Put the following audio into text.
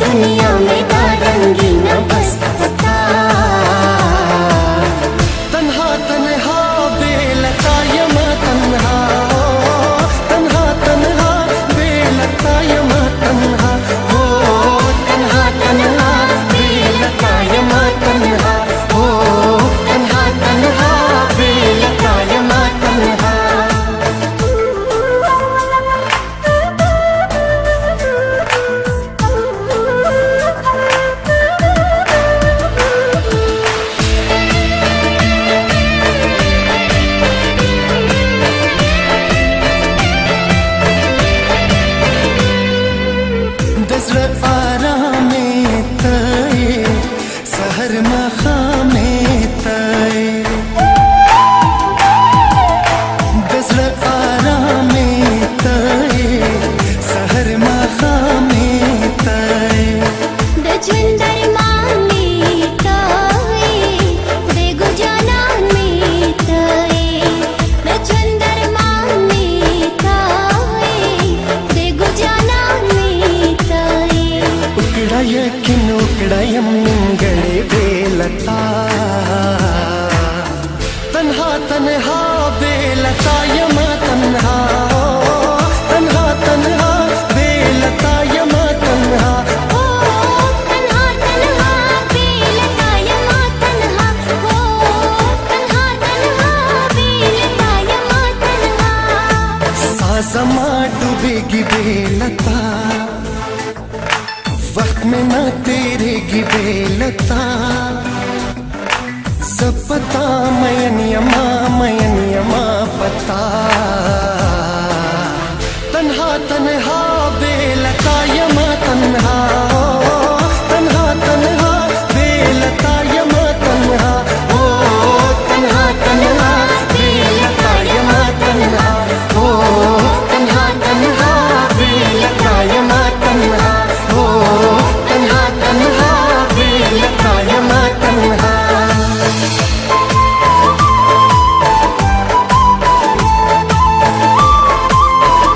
दुनिया में दारंगी न बस पता। तन्हा तन्हा बेलता यमा तन्हा, तन्हा तन्हा बेलता यमा तन्हा, हो तन्हा तन्हा बेलता यमा तन्हा, हो तन्हा तन्हा बेलता यमा तन्हा। दज़्र आरामे तय सहर मखामे तय, दज़्र आरामे तय सहर मखामे तय। दजंदर माने तय देगु जाना में तय, दजंदर माने तय देगु जाना में तय। उकड़ा यकिन उकड़ायम निंगड़े बेलता, तन्हा तन्हा बेलता यमा तन्हा, तन्हा तन्हा बेलता यमा तन्हा। ओ तन्हा तन्हा बेलता यमा तन्हा, ओ तन्हा तन्हा बेलता यमा तन्हा। साज़मा डूबेगी बेलता, वक्त में ना तेरेगी बेलता। सब पता मयन यमा पता।